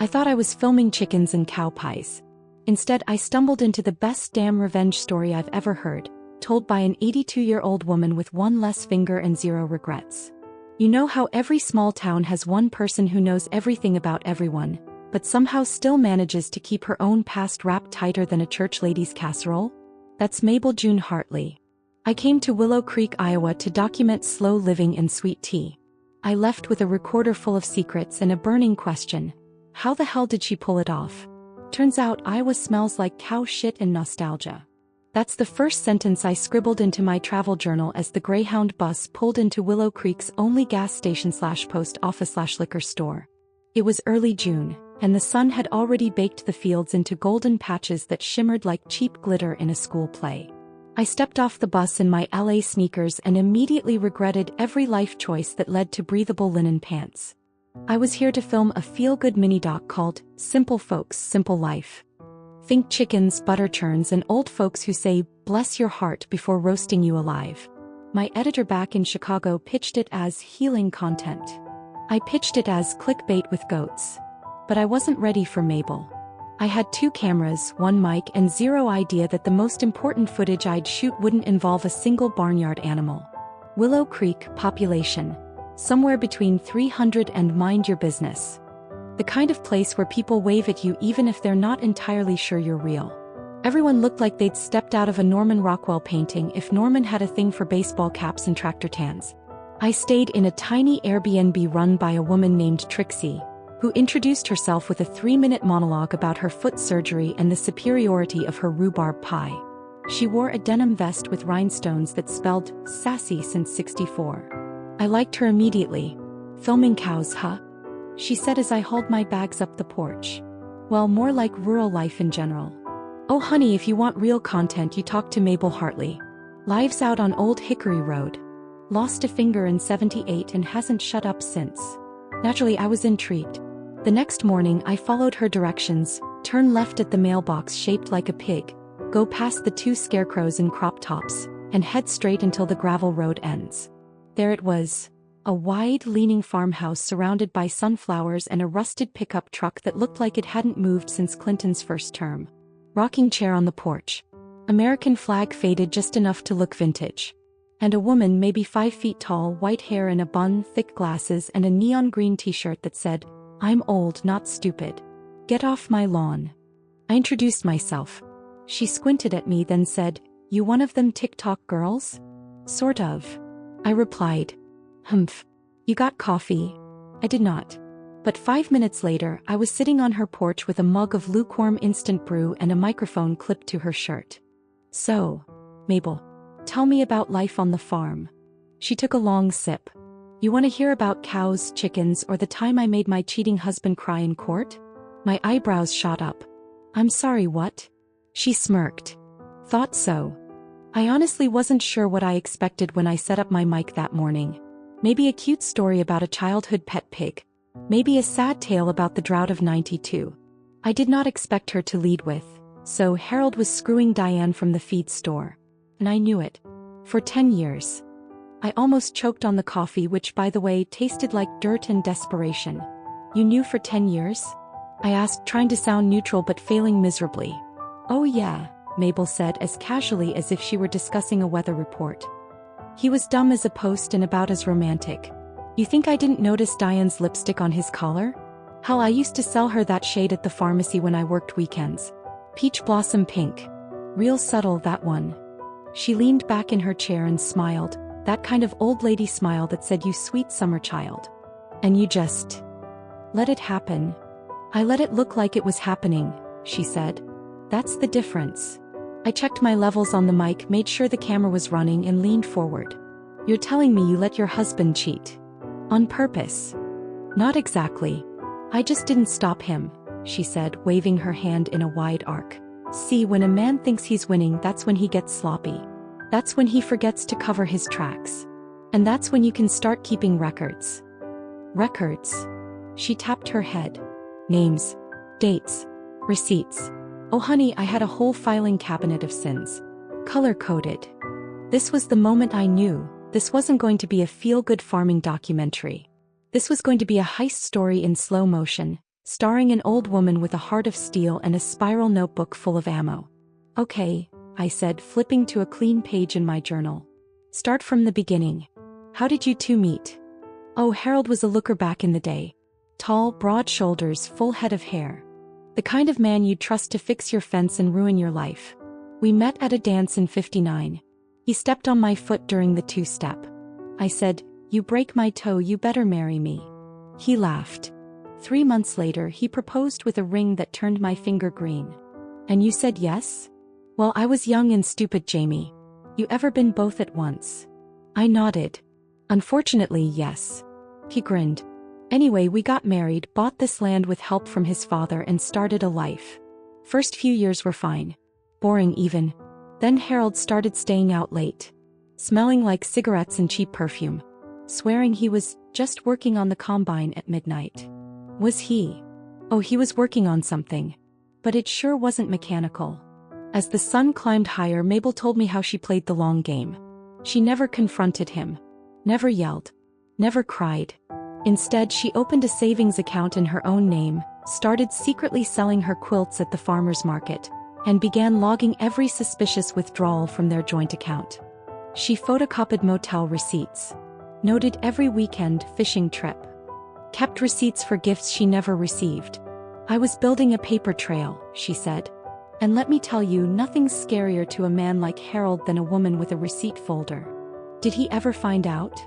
I thought I was filming chickens and cow pies. Instead, I stumbled into the best damn revenge story I've ever heard, told by an 82-year-old woman with one less finger and zero regrets. You know how every small town has one person who knows everything about everyone, but somehow still manages to keep her own past wrapped tighter than a church lady's casserole? That's Mabel June Hartley. I came to Willow Creek, Iowa to document slow living and sweet tea. I left with a recorder full of secrets and a burning question. How the hell did she pull it off? Turns out Iowa smells like cow shit and nostalgia. That's the first sentence I scribbled into my travel journal as the Greyhound bus pulled into Willow Creek's only gas station/post office/liquor store. It was early June, and the sun had already baked the fields into golden patches that shimmered like cheap glitter in a school play. I stepped off the bus in my LA sneakers and immediately regretted every life choice that led to breathable linen pants. I was here to film a feel-good mini-doc called Simple Folks, Simple Life. Think chickens, butter churns, and old folks who say, "Bless your heart," before roasting you alive. My editor back in Chicago pitched it as healing content. I pitched it as clickbait with goats. But I wasn't ready for Mabel. I had 2 cameras, 1 mic, and zero idea that the most important footage I'd shoot wouldn't involve a single barnyard animal. Willow Creek, population. Somewhere between 300 and mind your business. The kind of place where people wave at you even if they're not entirely sure you're real. Everyone looked like they'd stepped out of a Norman Rockwell painting if Norman had a thing for baseball caps and tractor tans. I stayed in a tiny Airbnb run by a woman named Trixie, who introduced herself with a 3-minute monologue about her foot surgery and the superiority of her rhubarb pie. She wore a denim vest with rhinestones that spelled sassy since '64. I liked her immediately. "Filming cows, huh?" she said as I hauled my bags up the porch. Well, more like rural life in general. "Oh honey, if you want real content you talk to Mabel Hartley. Lives out on Old Hickory Road. Lost a finger in '78 and hasn't shut up since." Naturally, I was intrigued. The next morning I followed her directions, turn left at the mailbox shaped like a pig, go past the 2 scarecrows in crop tops, and head straight until the gravel road ends. There it was. A wide-leaning farmhouse surrounded by sunflowers and a rusted pickup truck that looked like it hadn't moved since Clinton's first term. Rocking chair on the porch. American flag faded just enough to look vintage. And a woman maybe 5 feet tall, white hair in a bun, thick glasses, and a neon green t-shirt that said, "I'm old, not stupid. Get off my lawn." I introduced myself. She squinted at me then said, "You one of them TikTok girls?" "Sort of," I replied. "Humph. You got coffee?" I did not. But 5 minutes later, I was sitting on her porch with a mug of lukewarm instant brew and a microphone clipped to her shirt. "So, Mabel, tell me about life on the farm." She took a long sip. "You want to hear about cows, chickens, or the time I made my cheating husband cry in court?" My eyebrows shot up. "I'm sorry, what?" She smirked. "Thought so." I honestly wasn't sure what I expected when I set up my mic that morning. Maybe a cute story about a childhood pet pig. Maybe a sad tale about the drought of '92. I did not expect her to lead with, "So Harold was screwing Diane from the feed store." And I knew it. For 10 years. I almost choked on the coffee, which by the way tasted like dirt and desperation. "You knew for 10 years? I asked, trying to sound neutral but failing miserably. "Oh yeah," Mabel said as casually as if she were discussing a weather report. "He was dumb as a post and about as romantic. You think I didn't notice Diane's lipstick on his collar? Hell, I used to sell her that shade at the pharmacy when I worked weekends. Peach blossom pink. Real subtle, that one." She leaned back in her chair and smiled, that kind of old lady smile that said, "You sweet summer child. And you just let it happen." "I let it look like it was happening," she said. "That's the difference." I checked my levels on the mic, made sure the camera was running, and leaned forward. "You're telling me you let your husband cheat? On purpose?" "Not exactly. I just didn't stop him," she said, waving her hand in a wide arc. "See, when a man thinks he's winning, that's when he gets sloppy. That's when he forgets to cover his tracks. And that's when you can start keeping records." "Records?" She tapped her head. "Names. Dates. Receipts. Oh honey, I had a whole filing cabinet of sins. Color-coded." This was the moment I knew. This wasn't going to be a feel-good farming documentary. This was going to be a heist story in slow motion, starring an old woman with a heart of steel and a spiral notebook full of ammo. Okay, I said, flipping to a clean page in my journal. Start from the beginning. How did you two meet? Oh, Harold was a looker back in the day. Tall, broad shoulders, full head of hair. The kind of man you'd trust to fix your fence and ruin your life. We met at a dance in '59. He stepped on my foot during the two-step. I said, "You break my toe, you better marry me." He laughed. 3 months later, he proposed with a ring that turned my finger green. And you said yes? Well, I was young and stupid, Jamie. You ever been both at once? I nodded. Unfortunately, yes. He grinned. Anyway, we got married, bought this land with help from his father, and started a life. First few years were fine. Boring even. Then Harold started staying out late. Smelling like cigarettes and cheap perfume. Swearing he was just working on the combine at midnight. Was he? Oh, he was working on something. But it sure wasn't mechanical. As the sun climbed higher, Mabel told me how she played the long game. She never confronted him. Never yelled. Never cried. Instead, she opened a savings account in her own name, started secretly selling her quilts at the farmer's market, and began logging every suspicious withdrawal from their joint account. She photocopied motel receipts. Noted every weekend fishing trip. Kept receipts for gifts she never received. I was building a paper trail, she said. And let me tell you, nothing's scarier to a man like Harold than a woman with a receipt folder. Did he ever find out?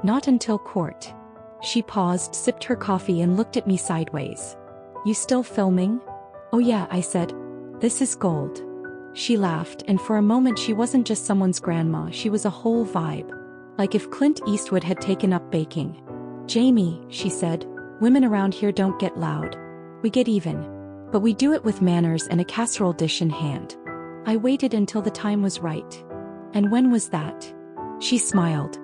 Not until court. She paused, sipped her coffee, and looked at me sideways. You still filming? Oh yeah, I said. This is gold. She laughed, and for a moment she wasn't just someone's grandma, she was a whole vibe. Like if Clint Eastwood had taken up baking. Jamie, she said, women around here don't get loud. We get even. But we do it with manners and a casserole dish in hand. I waited until the time was right. And when was that? She smiled.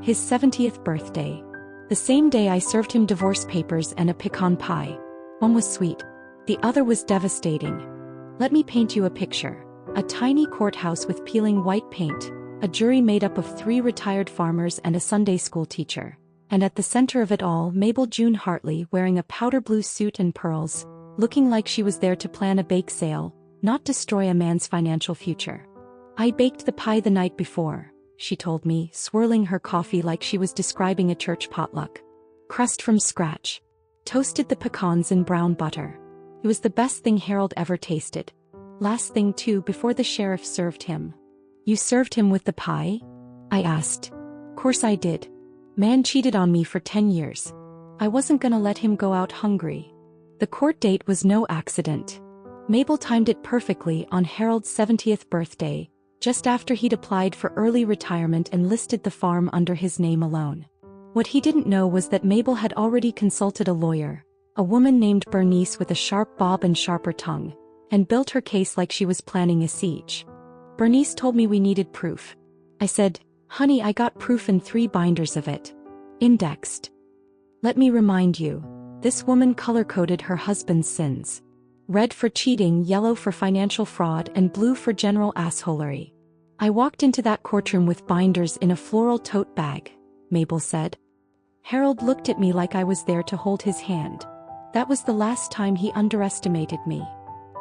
His 70th birthday. The same day I served him divorce papers and a pecan pie. One was sweet. The other was devastating. Let me paint you a picture. A tiny courthouse with peeling white paint, a jury made up of 3 retired farmers and a Sunday school teacher. And at the center of it all, Mabel June Hartley wearing a powder blue suit and pearls, looking like she was there to plan a bake sale, not destroy a man's financial future. I baked the pie the night before, she told me, swirling her coffee like she was describing a church potluck. Crust from scratch. Toasted the pecans in brown butter. It was the best thing Harold ever tasted. Last thing too, before the sheriff served him. You served him with the pie? I asked. Course I did. Man cheated on me for 10 years. I wasn't gonna let him go out hungry. The court date was no accident. Mabel timed it perfectly on Harold's 70th birthday, just after he'd applied for early retirement and listed the farm under his name alone. What he didn't know was that Mabel had already consulted a lawyer, a woman named Bernice with a sharp bob and sharper tongue, and built her case like she was planning a siege. Bernice told me we needed proof. I said, honey, I got proof in 3 binders of it. Indexed. Let me remind you, this woman color-coded her husband's sins. Red for cheating, yellow for financial fraud, and blue for general assholery. I walked into that courtroom with binders in a floral tote bag, Mabel said. Harold looked at me like I was there to hold his hand. That was the last time he underestimated me.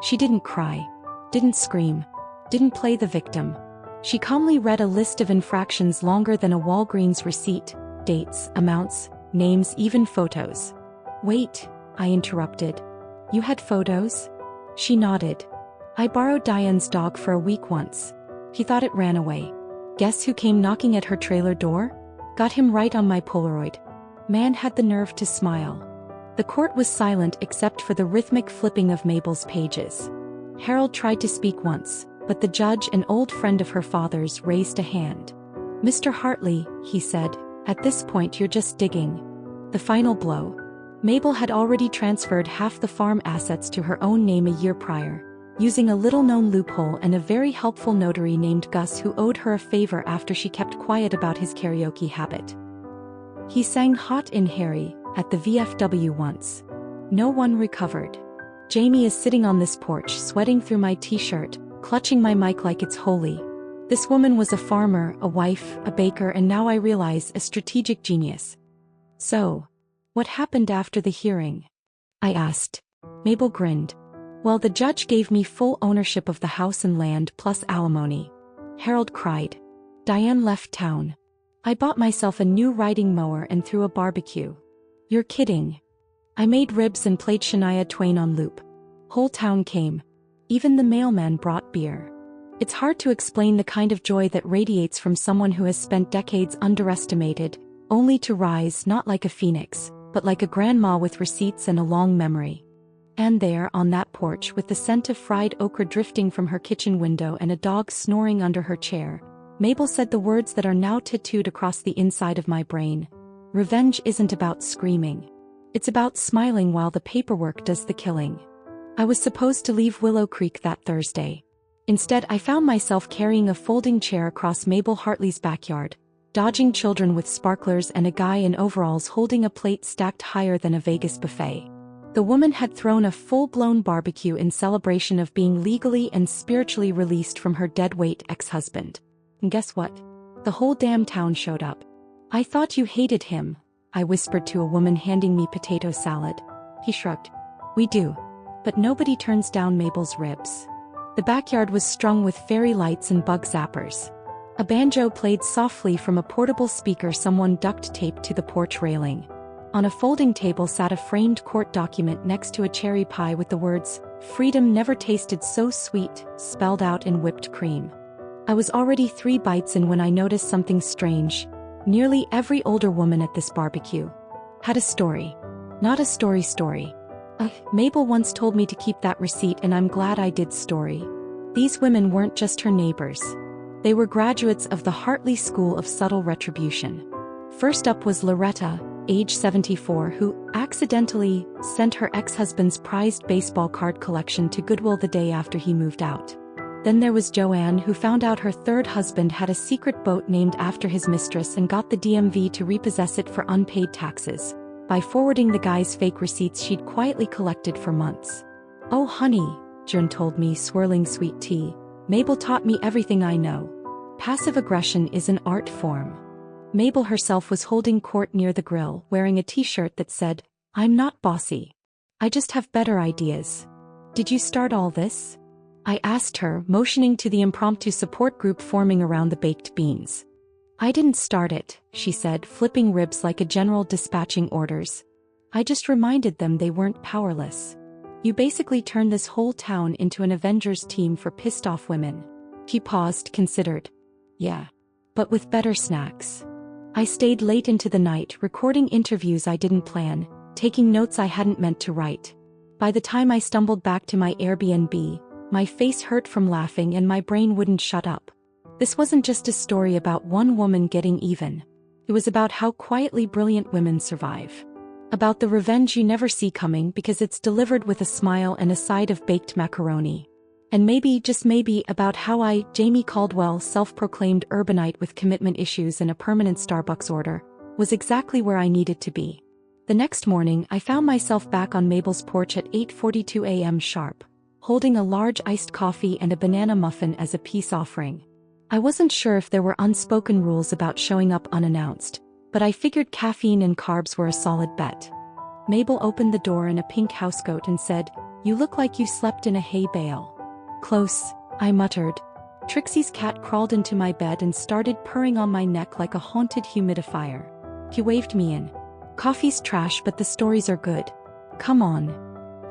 She didn't cry, didn't scream, didn't play the victim. She calmly read a list of infractions longer than a Walgreens receipt, dates, amounts, names, even photos. Wait, I interrupted. You had photos? She nodded. I borrowed Diane's dog for a week once. He thought it ran away. Guess who came knocking at her trailer door? Got him right on my Polaroid. Man had the nerve to smile. The court was silent except for the rhythmic flipping of Mabel's pages. Harold tried to speak once, but the judge, an old friend of her father's, raised a hand. Mr. Hartley, he said, at this point you're just digging. The final blow. Mabel had already transferred half the farm assets to her own name a year prior, using a little-known loophole and a very helpful notary named Gus who owed her a favor after she kept quiet about his karaoke habit. He sang Hot in Harry at the VFW once. No one recovered. Jamie is sitting on this porch, sweating through my t-shirt, clutching my mic like it's holy. This woman was a farmer, a wife, a baker, and now I realize a strategic genius. So, what happened after the hearing? I asked. Mabel grinned. Well, the judge gave me full ownership of the house and land plus alimony. Harold cried. Diane left town. I bought myself a new riding mower and threw a barbecue. You're kidding. I made ribs and played Shania Twain on loop. Whole town came. Even the mailman brought beer. It's hard to explain the kind of joy that radiates from someone who has spent decades underestimated, only to rise not like a phoenix, but like a grandma with receipts and a long memory. And there, on that porch, with the scent of fried okra drifting from her kitchen window and a dog snoring under her chair, Mabel said the words that are now tattooed across the inside of my brain. Revenge isn't about screaming. It's about smiling while the paperwork does the killing. I was supposed to leave Willow Creek that Thursday. Instead, I found myself carrying a folding chair across Mabel Hartley's backyard, dodging children with sparklers and a guy in overalls holding a plate stacked higher than a Vegas buffet. The woman had thrown a full-blown barbecue in celebration of being legally and spiritually released from her deadweight ex-husband. And guess what? The whole damn town showed up. I thought you hated him, I whispered to a woman handing me potato salad. He shrugged. We do. But nobody turns down Mabel's ribs. The backyard was strung with fairy lights and bug zappers. A banjo played softly from a portable speaker someone duct-taped to the porch railing. On a folding table sat a framed court document next to a cherry pie with the words, "Freedom never tasted so sweet," spelled out in whipped cream. I was already 3 bites in when I noticed something strange. Nearly every older woman at this barbecue had a story. Not a story. Mabel once told me to keep that receipt, and I'm glad I did. Story. These women weren't just her neighbors. They were graduates of the Hartley School of Subtle Retribution. First up was Loretta, age 74, who accidentally sent her ex-husband's prized baseball card collection to Goodwill the day after he moved out. Then there was Joanne, who found out her third husband had a secret boat named after his mistress and got the DMV to repossess it for unpaid taxes, by forwarding the guy's fake receipts she'd quietly collected for months. Oh honey, June told me, swirling sweet tea, Mabel taught me everything I know. Passive aggression is an art form. Mabel herself was holding court near the grill, wearing a t-shirt that said, "I'm not bossy. I just have better ideas." Did you start all this? I asked her, motioning to the impromptu support group forming around the baked beans. I didn't start it, she said, flipping ribs like a general dispatching orders. I just reminded them they weren't powerless. You basically turned this whole town into an Avengers team for pissed-off women. He paused, considered. Yeah. But with better snacks. I stayed late into the night, recording interviews I didn't plan, taking notes I hadn't meant to write. By the time I stumbled back to my Airbnb, my face hurt from laughing and my brain wouldn't shut up. This wasn't just a story about one woman getting even. It was about how quietly brilliant women survive. About the revenge you never see coming because it's delivered with a smile and a side of baked macaroni. And maybe, just maybe, about how I, Jamie Caldwell, self-proclaimed urbanite with commitment issues and a permanent Starbucks order, was exactly where I needed to be. The next morning, I found myself back on Mabel's porch at 8:42 a.m. sharp, holding a large iced coffee and a banana muffin as a peace offering. I wasn't sure if there were unspoken rules about showing up unannounced, but I figured caffeine and carbs were a solid bet. Mabel opened the door in a pink housecoat and said, "You look like you slept in a hay bale." Close, I muttered. Trixie's cat crawled into my bed and started purring on my neck like a haunted humidifier. He waved me in. Coffee's trash, but the stories are good. Come on.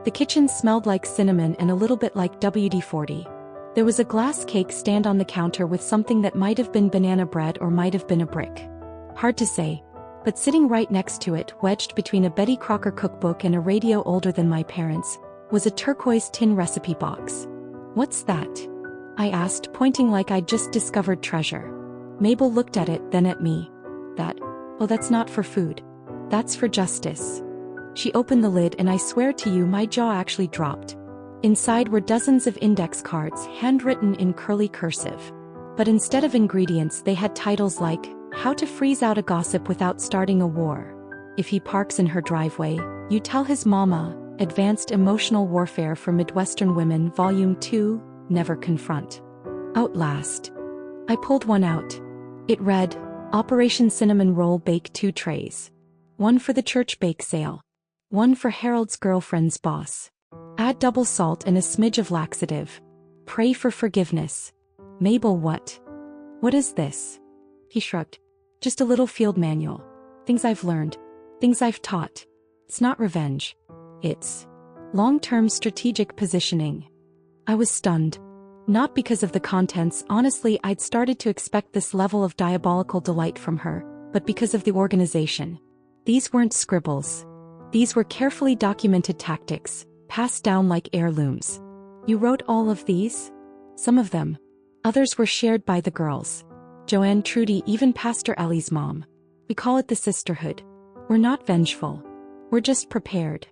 The kitchen smelled like cinnamon and a little bit like WD-40. There was a glass cake stand on the counter with something that might have been banana bread or might have been a brick. Hard to say. But sitting right next to it, wedged between a Betty Crocker cookbook and a radio older than my parents', was a turquoise tin recipe box. What's that? I asked, pointing like I'd just discovered treasure. Mabel looked at it, then at me. Oh, that's not for food. That's for justice. She opened the lid and I swear to you my jaw actually dropped. Inside were dozens of index cards, handwritten in curly cursive. But instead of ingredients they had titles like, "How to Freeze Out a Gossip Without Starting a War. If He Parks in Her Driveway, You Tell His Mama, Advanced Emotional Warfare for Midwestern Women, Volume 2, Never Confront. Outlast." I pulled one out. It read, Operation Cinnamon Roll Bake 2 trays. One for the church bake sale. One for Harold's girlfriend's boss. Add double salt and a smidge of laxative. Pray for forgiveness. Mabel, what? What is this? He shrugged. Just a little field manual. Things I've learned. Things I've taught. It's not revenge. It's long-term strategic positioning. I was stunned. Not because of the contents, honestly I'd started to expect this level of diabolical delight from her, but because of the organization. These weren't scribbles. These were carefully documented tactics, passed down like heirlooms. You wrote all of these? Some of them. Others were shared by the girls. Joanne, Trudy, even Pastor Ellie's mom. We call it the sisterhood. We're not vengeful. We're just prepared.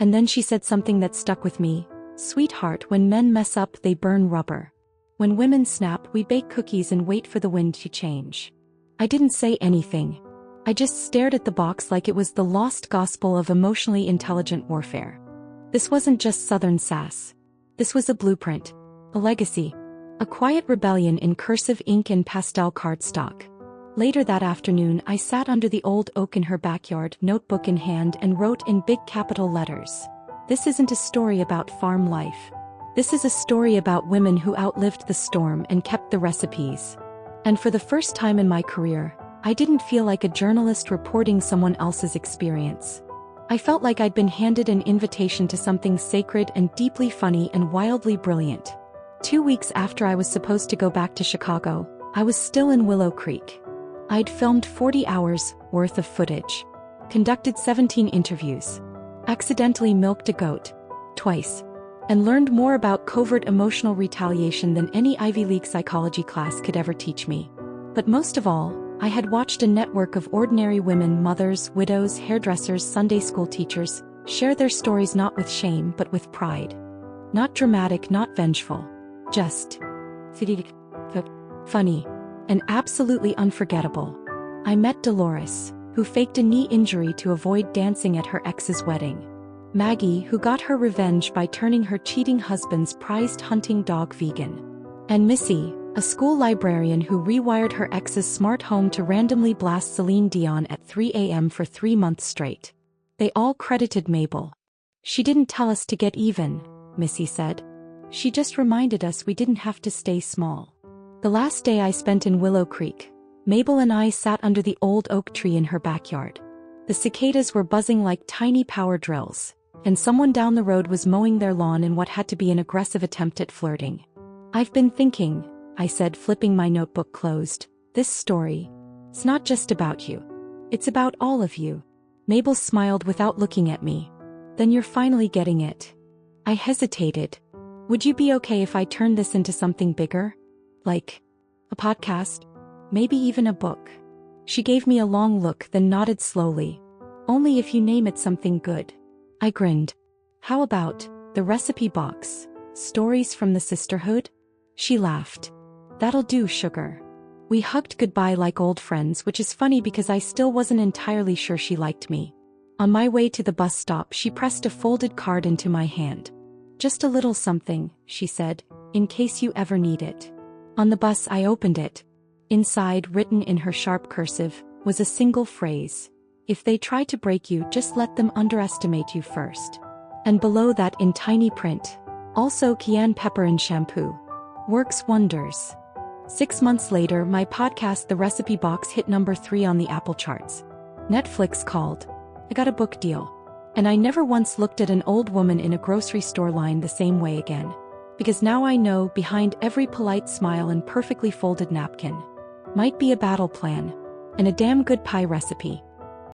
And then she said something that stuck with me. Sweetheart, when men mess up, they burn rubber. When women snap, we bake cookies and wait for the wind to change. I didn't say anything. I just stared at the box like it was the lost gospel of emotionally intelligent warfare. This wasn't just Southern sass. This was a blueprint, a legacy, a quiet rebellion in cursive ink and pastel cardstock. Later that afternoon, I sat under the old oak in her backyard, notebook in hand, and wrote in big capital letters. This isn't a story about farm life. This is a story about women who outlived the storm and kept the recipes. And for the first time in my career, I didn't feel like a journalist reporting someone else's experience. I felt like I'd been handed an invitation to something sacred and deeply funny and wildly brilliant. 2 weeks after I was supposed to go back to Chicago, I was still in Willow Creek. I'd filmed 40 hours worth of footage, conducted 17 interviews, accidentally milked a goat, twice, and learned more about covert emotional retaliation than any Ivy League psychology class could ever teach me. But most of all, I had watched a network of ordinary women, mothers, widows, hairdressers, Sunday school teachers, share their stories not with shame but with pride. Not dramatic, not vengeful. Just funny and absolutely unforgettable. I met Dolores, who faked a knee injury to avoid dancing at her ex's wedding. Maggie, who got her revenge by turning her cheating husband's prized hunting dog vegan. And Missy, a school librarian who rewired her ex's smart home to randomly blast Celine Dion at 3 a.m. for 3 months straight. They all credited Mabel. She didn't tell us to get even, Missy said. She just reminded us we didn't have to stay small. The last day I spent in Willow Creek, Mabel and I sat under the old oak tree in her backyard. The cicadas were buzzing like tiny power drills, and someone down the road was mowing their lawn in what had to be an aggressive attempt at flirting. I've been thinking, I said, flipping my notebook closed. This story, it's not just about you. It's about all of you. Mabel smiled without looking at me. Then you're finally getting it. I hesitated. Would you be okay if I turned this into something bigger? Like a podcast? Maybe even a book? She gave me a long look, then nodded slowly. Only if you name it something good. I grinned. How about the recipe box? Stories from the sisterhood? She laughed. That'll do, sugar. We hugged goodbye like old friends, which is funny because I still wasn't entirely sure she liked me. On my way to the bus stop, she pressed a folded card into my hand. Just a little something, she said, in case you ever need it. On the bus, I opened it. Inside, written in her sharp cursive, was a single phrase. If they try to break you, just let them underestimate you first. And below that, in tiny print, also cayenne pepper and shampoo. Works wonders. 6 months later, my podcast The Recipe Box hit number 3 on the Apple charts. Netflix called. I got a book deal. And I never once looked at an old woman in a grocery store line the same way again. Because now I know, behind every polite smile and perfectly folded napkin, might be a battle plan. And a damn good pie recipe.